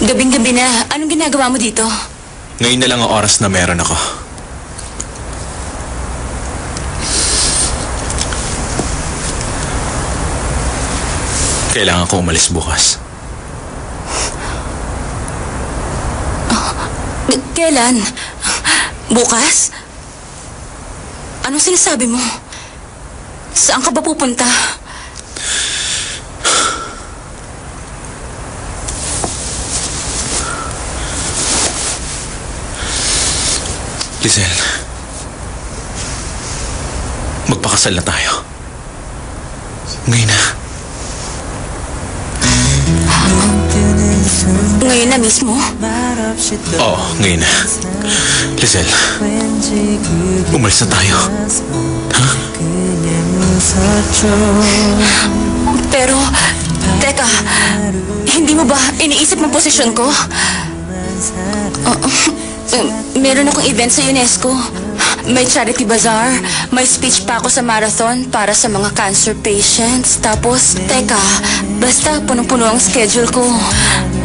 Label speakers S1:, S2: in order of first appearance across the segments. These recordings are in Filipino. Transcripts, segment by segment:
S1: Gabing-gabi na. Anong ginagawa mo dito?
S2: Ngayon na lang ang oras na meron ako. Kailangan ko umalis bukas.
S1: Kailan? Bukas? Anong sinasabi mo? Saan ka ba pupunta?
S2: Lizelle, magpakasal na tayo. Ngayon na.
S1: Ngayon na mismo?
S2: Oo, ngayon na. Lizelle, umalis na tayo. Ha?
S1: Pero, teka, hindi mo ba iniisip mo posisyon ko? Meron akong event sa UNESCO. May charity bazaar. May speech pa ako sa marathon para sa mga cancer patients. Tapos, teka, basta punong-puno ang schedule ko.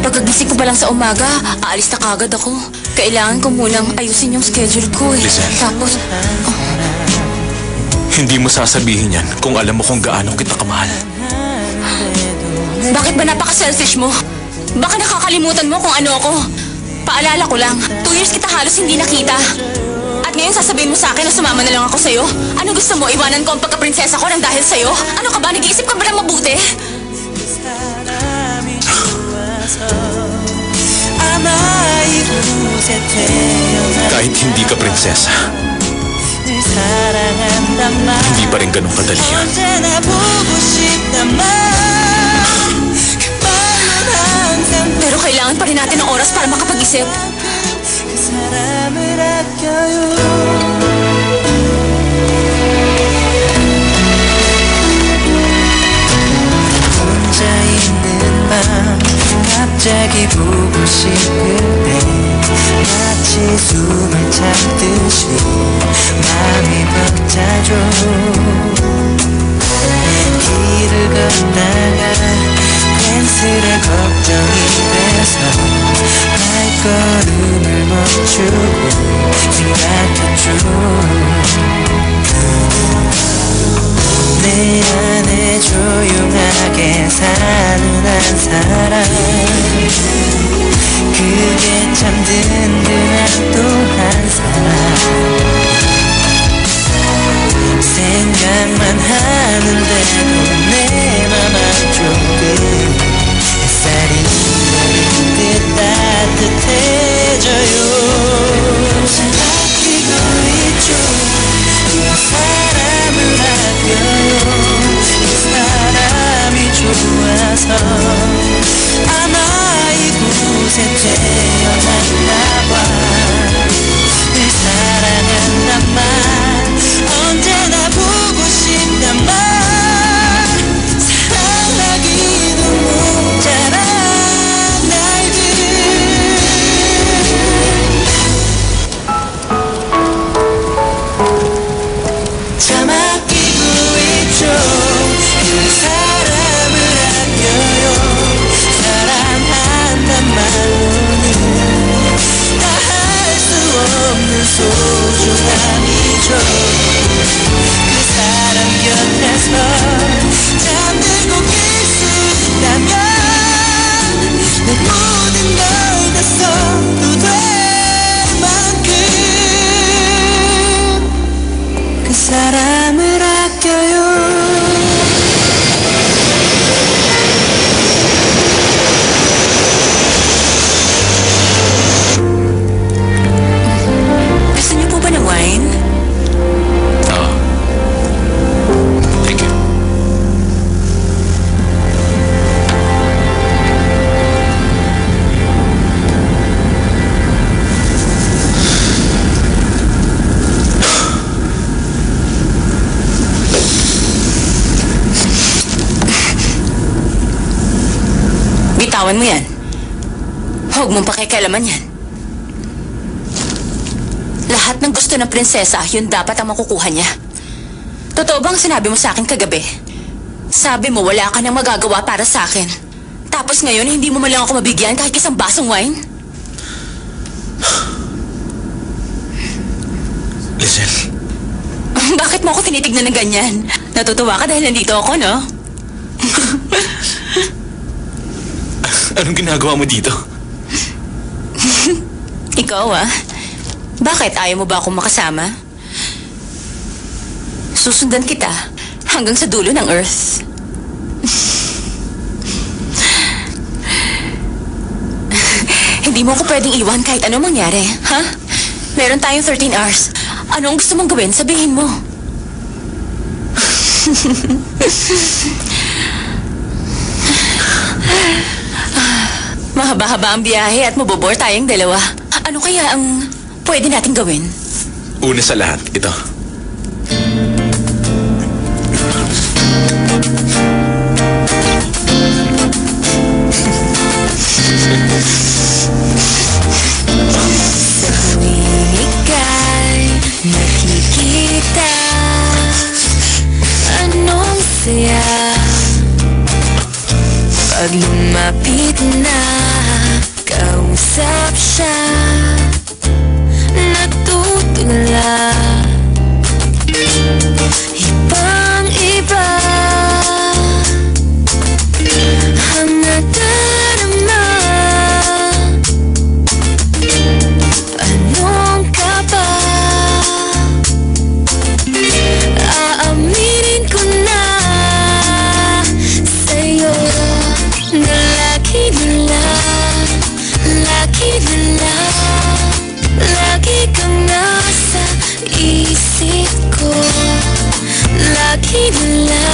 S1: Pagkagising ko pa lang sa umaga, aalis na kagad ako. Kailangan ko munang ayusin yung schedule ko eh.
S2: Lizelle.
S1: Tapos,
S2: Hindi mo sasabihin yan kung alam mo kung gaano kita kamahal.
S1: bakit ba napaka-selfish mo? Baka nakakalimutan mo kung ano ako. Paalala ko lang, 2 years kita halos hindi nakita. At ngayon sasabihin mo sa akin na sumama na lang ako sa'yo? Ano gusto mo? Iwanan ko ang pagka-prinsesa ko nang dahil sa'yo? Ano ka ba? Nag-iisip ka ba ng mabuti?
S2: Kahit hindi ka prinsesa, hindi pa rin ganun kadali yan.
S1: Pero kailangan pa rin natin ng oras para makapag-isip.
S3: 갑자기 보고 싶을 때 마치 숨을 참듯이 마음이 벅차죠. 길을 걷다가 괜스레 걱정이 돼서 발걸음을 멈추고 생각했죠. 내 안에 조용하게 사는 한 사람, 그게 참 든든한 또 한 사람. 생각만 하는데도 내 맘 한쪽은 햇살이 내리듯 따뜻해져요. 아끼고 있죠. 그 사람을 아껴요. 그 사람이 좋아서 아마 이곳에 태어났나 봐. 늘 사랑한단 말, 언제나 보고 싶단 말, 사랑하기도 모자란 날들. 참 아끼고 있죠. 그 사람을 아껴요. 사랑한단 말로는 다 할 수 없는 소중함이죠. 그 사람 곁에서 잠들고 깰 수 있다면 내 모든 걸 다 써도 될 만큼 그 사람을 아껴요.
S1: Gusto niyo po ba ng wine?
S2: Oo. Thank you.
S1: Bitawan mo yan. Huwag mong pakikialaman yan. Lahat ng gusto ng prinsesa, yun dapat ang makukuha niya. Totoo bang sinabi mo sa akin kagabi? Sabi mo wala ka nang magagawa para sa akin. Tapos ngayon, hindi mo man lang ako mabigyan kahit isang basong wine?
S2: Lizelle,
S1: Bakit mo ako tinitignan ng ganyan? Natutuwa ka dahil nandito ako, no?
S2: anong ginagawa mo dito?
S1: Ikaw, Bakit ayaw mo ba akong makasama? Susundan kita hanggang sa dulo ng Earth. Hindi mo ako pwedeng iwan kahit ano mangyari, ha? Meron tayong 13 hours. Ano ang gusto mong gawin? Sabihin mo. Mahaba-haba ang biyahe at mabobore tayong dalawa. Ano kaya ang pwede nating gawin?
S2: Una sa lahat, ito.
S1: Tuwing ika'y nakikita, anong saya pag lumapit na, kausap siya, natutula, ibang-iba ang nadarama. Anong ka ba? Aaminin ko na sa'yo na lagi kang nasa isip ko. Lagi kang nasa